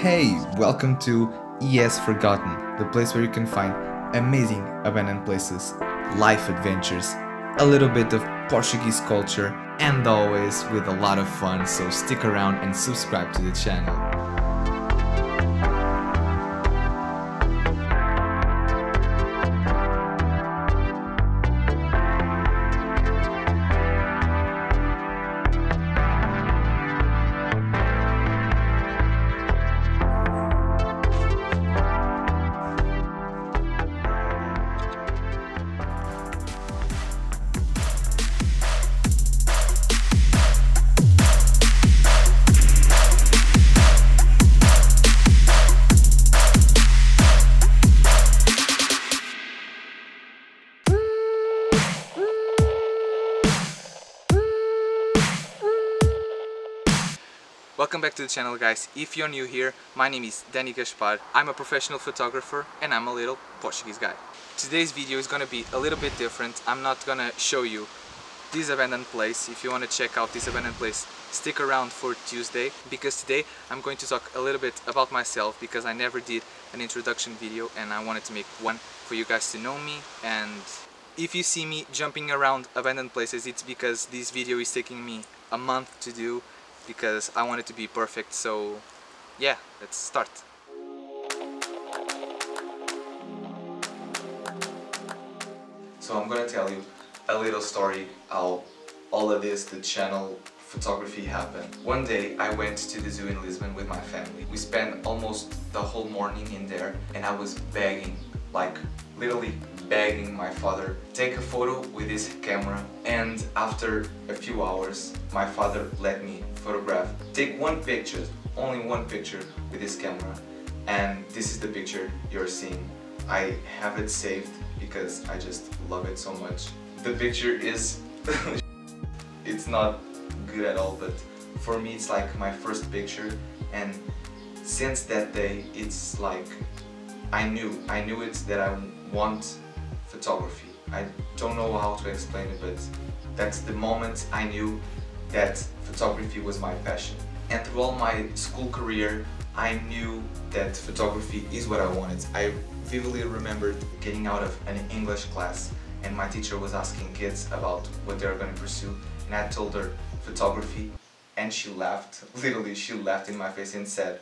Hey, welcome to ES Forgotten, the place where you can find amazing abandoned places, life adventures, a little bit of Portuguese culture, and always with a lot of fun, so stick around and subscribe to the channel. Welcome back to the channel, guys. If you're new here, my name is Gaspar. I'm a professional photographer and I'm a little Portuguese guy. Today's video is gonna be a little bit different. I'm not gonna show you this abandoned place. If you want to check out this abandoned place, stick around for Tuesday, because today I'm going to talk a little bit about myself, because I never did an introduction video and I wanted to make one for you guys to know me. And if you see me jumping around abandoned places, it's because this video is taking me a month to do, because I want it to be perfect. So yeah, let's start. So I'm gonna tell you a little story how all of this, the channel photography, happened. One day I went to the zoo in Lisbon with my family. We spent almost the whole morning in there and I was begging, like literally begging my father, take a photo with his camera. And after a few hours, my father let me photograph, take one picture, only one picture with his camera. And this is the picture you're seeing. I have it saved because I just love it so much. The picture is, it's not good at all, but for me it's like my first picture. And since that day, it's like, I knew it that I want photography. I don't know how to explain it, but that's the moment I knew that photography was my passion. And through all my school career, I knew that photography is what I wanted. I vividly remembered getting out of an English class and my teacher was asking kids about what they were going to pursue, and I told her photography, and she laughed. Literally, she laughed in my face and said,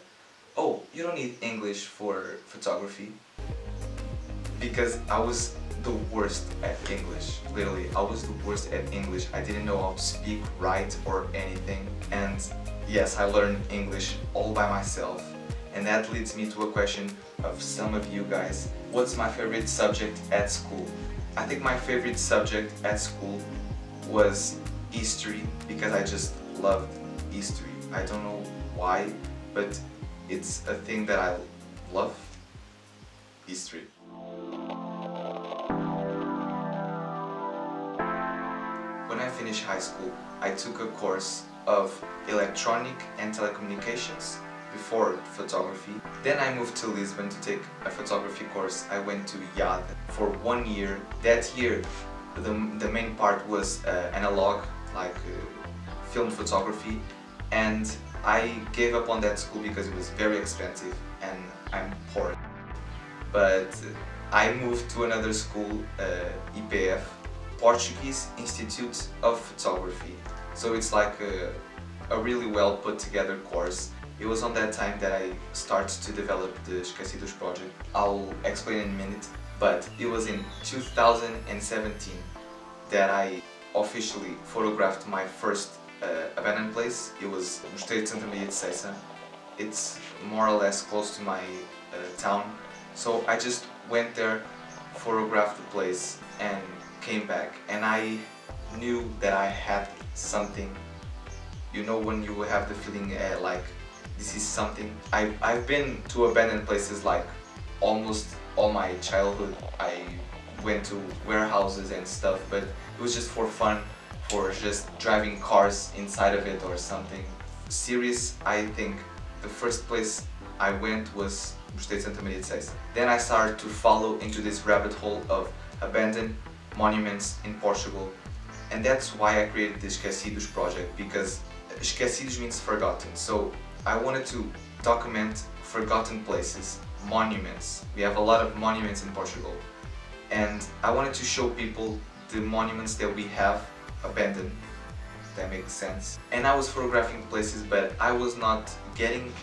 "Oh, you don't need English for photography." Because I was the worst at English. Literally, I was the worst at English. I didn't know how to speak right or anything. And yes, I learned English all by myself. And that leads me to a question of some of you guys. What's my favorite subject at school? I think my favorite subject at school was history, because I just loved history. I don't know why, but it's a thing that I love, history. When I finished high school, I took a course of electronic and telecommunications before photography. Then I moved to Lisbon to take a photography course. I went to YAD for 1 year. That year, the main part was analog, like film photography, and I gave up on that school because it was very expensive and I'm poor. But I moved to another school, EPF, Portuguese Institute of Photography. So it's like a really well put together course. It was on that time that I started to develop the EsquecidoS project. I'll explain in a minute, but it was in 2017 that I officially photographed my first abandoned place. It was Mosteiro de Santa Maria de Seiça. It's more or less close to my town. So I just went there, photographed the place and came back, and I knew that I had something. You know, when you have the feeling like this is something. I've been to abandoned places like almost all my childhood. I went to warehouses and stuff, but it was just for fun, for just driving cars inside of it or something. Serious, I think the first place I went was Mosteiro de Santa Maria de Seiça. Then I started to follow into this rabbit hole of abandoned monuments in Portugal, and that's why I created the EsquecidoS project, because EsquecidoS means forgotten. So I wanted to document forgotten places, monuments. We have a lot of monuments in Portugal, and I wanted to show people the monuments that we have abandoned, if that makes sense. And I was photographing places, but I was not getting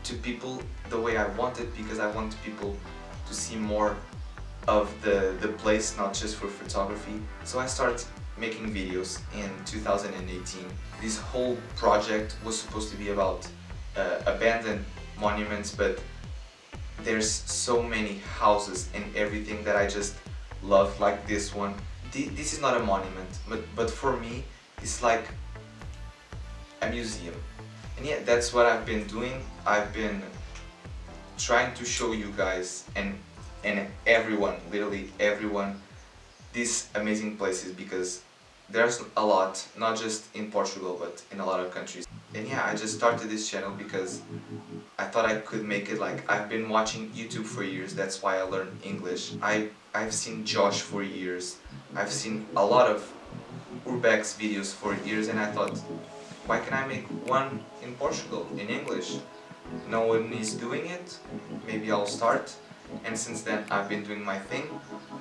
to people the way I wanted, because I wanted people to see more of the place, not just for photography. So I started making videos in 2018. This whole project was supposed to be about abandoned monuments, but there's so many houses and everything that I just love, like this one. This is not a monument, but for me it's like a museum. And yeah, that's what I've been doing. I've been trying to show you guys and everyone, literally everyone, these amazing places, because there's a lot, not just in Portugal but in a lot of countries. And yeah, I just started this channel because I thought I could make it. Like, I've been watching YouTube for years, that's why I learned English. I've seen Josh for years, I've seen a lot of Urbex videos for years, and I thought, why can I make one in Portugal, in English? No one is doing it, maybe I'll start. And since then I've been doing my thing.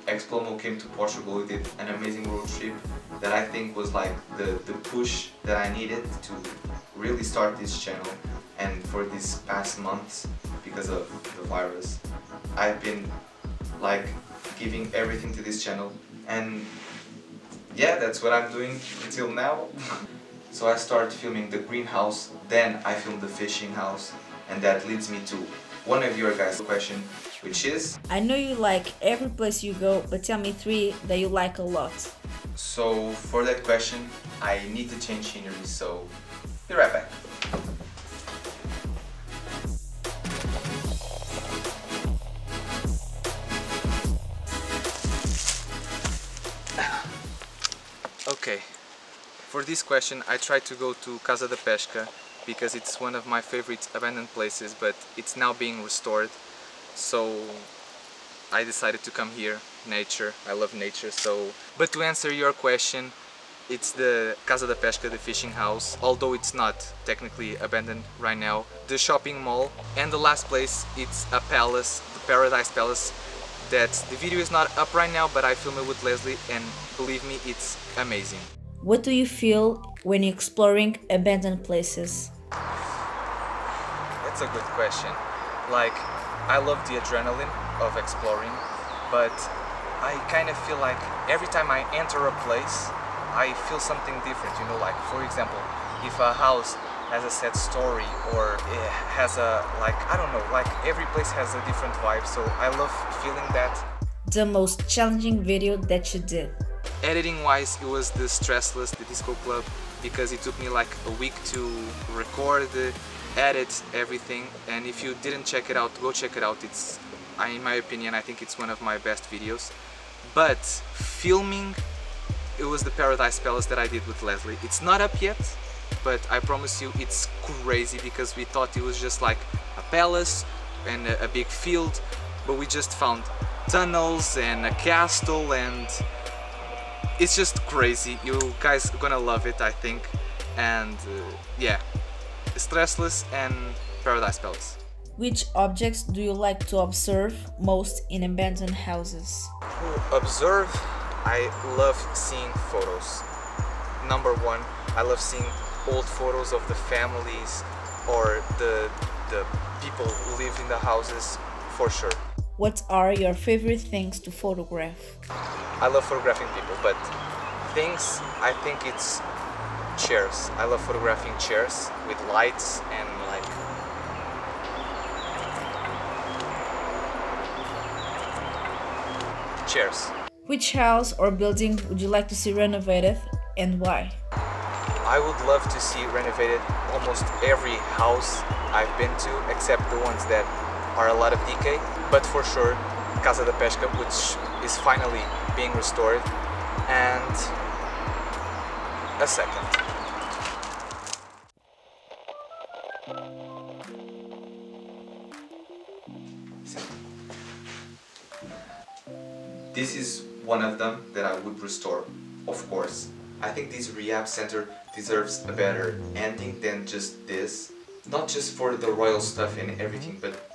Explomo came to Portugal, we did an amazing road trip that I think was like the push that I needed to really start this channel. And for these past months, because of the virus, I've been like giving everything to this channel, and yeah, that's what I'm doing until now. So I started filming the greenhouse, then I filmed the fishing house, and that leads me to one of your guys' question, which is, I know you like every place you go, but tell me 3 that you like a lot. so for that question I need to change scenery, so be right back. Okay, for this question I tried to go to Casa da Pesca because it's one of my favorite abandoned places, but it's now being restored, so I decided to come here. Nature, I love nature. So, but to answer your question, it's the Casa da Pesca, the fishing house, although it's not technically abandoned right now, the shopping mall, and the last place, it's a palace, the Paradise Palace, that the video is not up right now, but I filmed it with Leslie, and believe me, it's amazing. What do you feel when you're exploring abandoned places? That's a good question. Like, I love the adrenaline of exploring, but I kind of feel like every time I enter a place, I feel something different, you know, like, for example, if a house has a sad story, or it has a, like, I don't know, like, every place has a different vibe, so I love feeling that. The most challenging video that you did? Editing wise, it was the Stressless, the disco club, because it took me like a week to record, edit everything, and if you didn't check it out, go check it out. It's, in my opinion, I think it's one of my best videos. But filming, it was the Paradise Palace that I did with Leslie. It's not up yet, but I promise you it's crazy, because we thought it was just like a palace and a big field, but we just found tunnels and a castle, and it's just crazy. You guys are gonna love it, I think. And yeah, Stressless and Paradise Palace. Which objects do you like to observe most in abandoned houses? Observe, I love seeing photos. Number one, I love seeing old photos of the families or the people who live in the houses, for sure. What are your favorite things to photograph? I love photographing people, but things, I think it's chairs. I love photographing chairs with lights and like chairs. Which house or building would you like to see renovated, and why? I would love to see renovated almost every house I've been to, except the ones that are a lot of decay, but for sure Casa da Pesca, which is finally being restored, and a second. This is one of them that I would restore, of course. I think this rehab center deserves a better ending than just this. not just for the royal stuff and everything, but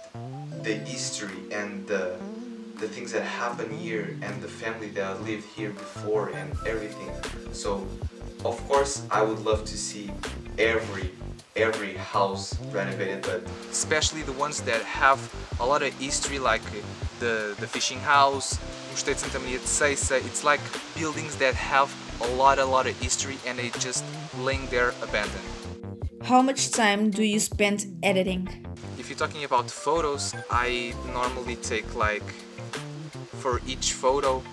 the history and the things that happen here and the family that lived here before and everything. So of course I would love to see every house renovated, but especially the ones that have a lot of history, like the fishing house, Mosteiro de Santa Maria de Seiça. It's like buildings that have a lot of history and they just laying there abandoned. How much time do you spend editing? If you're talking about photos, I normally take like, for each photo,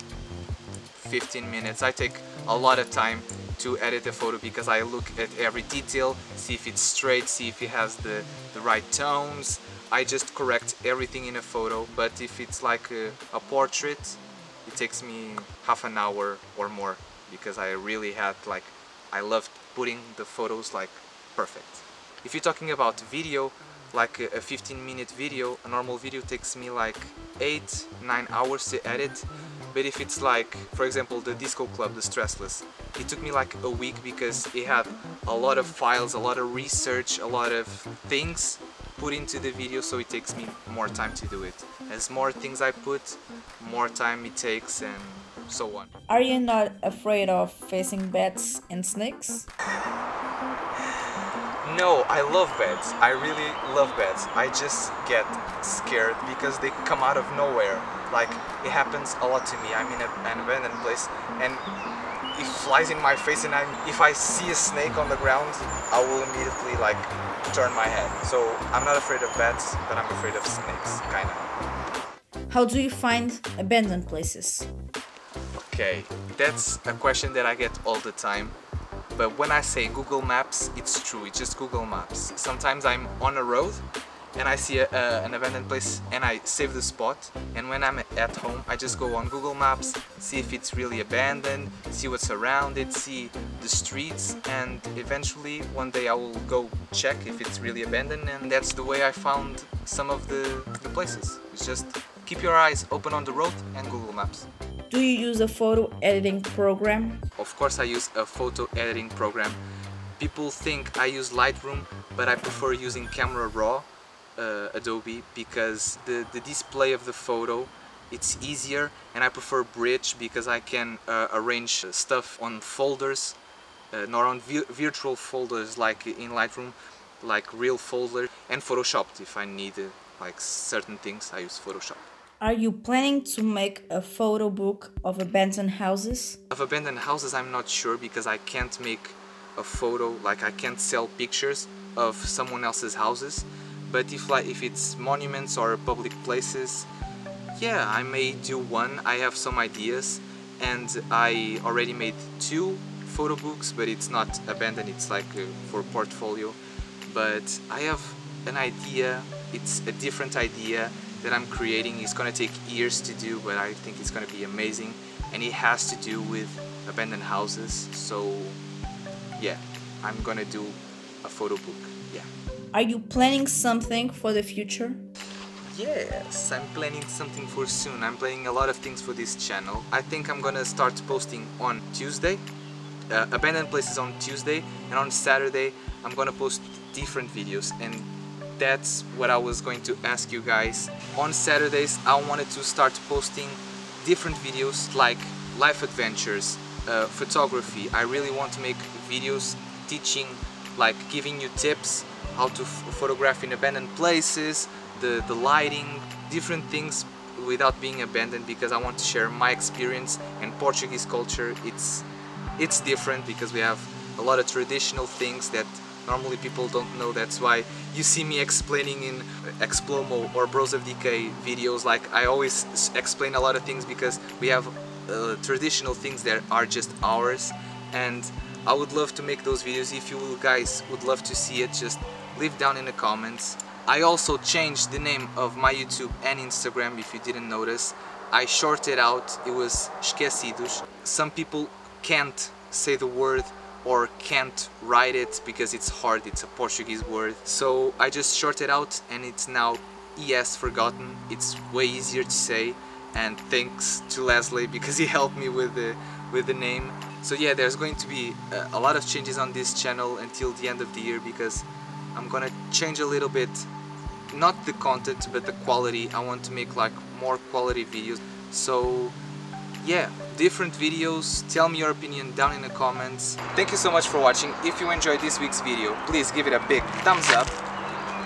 15 minutes. I take a lot of time to edit a photo because I look at every detail, see if it's straight, see if it has the right tones. I just correct everything in a photo, but if it's like a portrait, it takes me half an hour or more because I really had like, I loved putting the photos like perfect. If you're talking about video, like a 15-minute video, a normal video takes me like 8-9 hours to edit. But if it's like, for example, the disco club, the Stressless, it took me like a week because it had a lot of files, a lot of research, a lot of things put into the video, so it takes me more time to do it. As more things I put, more time it takes, and so on. Are you not afraid of facing bats and snakes? No, I love bats. I really love bats. I just get scared because they come out of nowhere. Like, it happens a lot to me. I'm in an abandoned place and it flies in my face, and if I see a snake on the ground, I will immediately like turn my head. So I'm not afraid of bats, but I'm afraid of snakes, kinda. How do you find abandoned places? Okay, that's a question that I get all the time. But when I say Google Maps, it's true, it's just Google Maps. Sometimes I'm on a road and I see an abandoned place and I save the spot, and when I'm at home I just go on Google Maps, see if it's really abandoned, see what's around it, see the streets, and eventually one day I will go check if it's really abandoned, and that's the way I found some of the places. It's just keep your eyes open on the road and Google Maps. Do you use a photo editing program? Of course I use a photo editing program. People think I use Lightroom, but I prefer using Camera Raw, Adobe, because the display of the photo, it's easier, and I prefer Bridge because I can arrange stuff on folders, not on virtual folders like in Lightroom, like real folder, and Photoshop. If I need like certain things, I use Photoshop. Are you planning to make a photo book of abandoned houses? Of abandoned houses, I'm not sure because I can't make a photo, like I can't sell pictures of someone else's houses. But if it's monuments or public places, yeah, I may do one. I have some ideas, and I already made 2 photo books, but it's not abandoned, it's like for portfolio. But I have an idea, it's a different idea that I'm creating. It's gonna take years to do, but I think it's gonna be amazing, and it has to do with abandoned houses. So yeah, I'm gonna do a photo book. Yeah. Are you planning something for the future? Yes, I'm planning something for soon. I'm planning a lot of things for this channel. I think I'm gonna start posting on Tuesday, abandoned places on Tuesday, and on Saturday I'm gonna post different videos, and that's what I was going to ask you guys. On Saturdays I wanted to start posting different videos like life adventures, photography. I really want to make videos teaching, like giving you tips how to photograph in abandoned places, the lighting, different things without being abandoned, because I want to share my experience. And Portuguese culture, it's different because we have a lot of traditional things that normally people don't know. That's why you see me explaining in Explomo or Bros of Decay videos. Like, I always explain a lot of things because we have traditional things that are just ours, and I would love to make those videos. If you guys would love to see it, just leave down in the comments. I also changed the name of my YouTube and Instagram, if you didn't notice. I shorted out, it was EsquecidoS. Some people can't say the word or can't write it because it's hard, it's a Portuguese word. So I just shorted out, and it's now ES Forgotten. It's way easier to say, and thanks to Leslie because he helped me with the name. So yeah, there's going to be a lot of changes on this channel until the end of the year, because I'm gonna change a little bit, not the content but the quality. I want to make like more quality videos. So yeah, different videos. Tell me your opinion down in the comments. Thank you so much for watching. If you enjoyed this week's video, please give it a big thumbs up.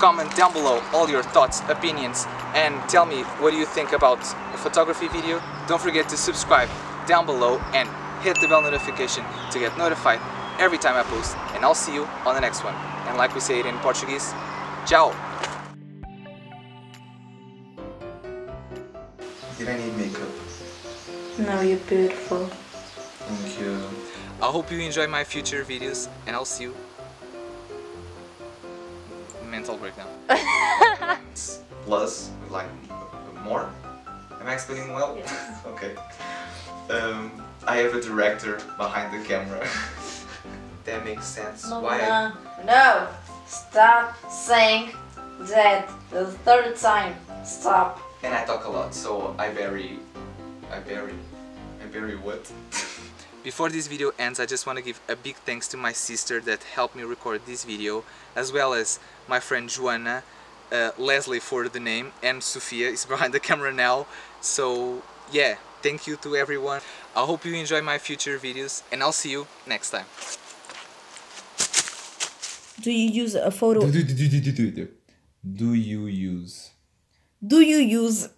Comment down below all your thoughts, opinions, and tell me what do you think about a photography video. Don't forget to subscribe down below and hit the bell notification to get notified every time I post, and I'll see you on the next one. And like we say it in Portuguese, ciao! Did I need makeup? No, you're beautiful. Thank you. I hope you enjoy my future videos, and I'll see you. Mental breakdown. Plus, like, more? Am I explaining well? Yes. Okay. I have a director behind the camera. That makes sense. Why? No! Stop saying that the third time. Stop. And I talk a lot, so I bury what? Before this video ends, I just want to give a big thanks to my sister that helped me record this video, as well as my friend Joanna, Leslie for the name, and Sofia is behind the camera now. So yeah, thank you to everyone. I hope you enjoy my future videos, and I'll see you next time. Do you use a photo? Do you use? Do you use?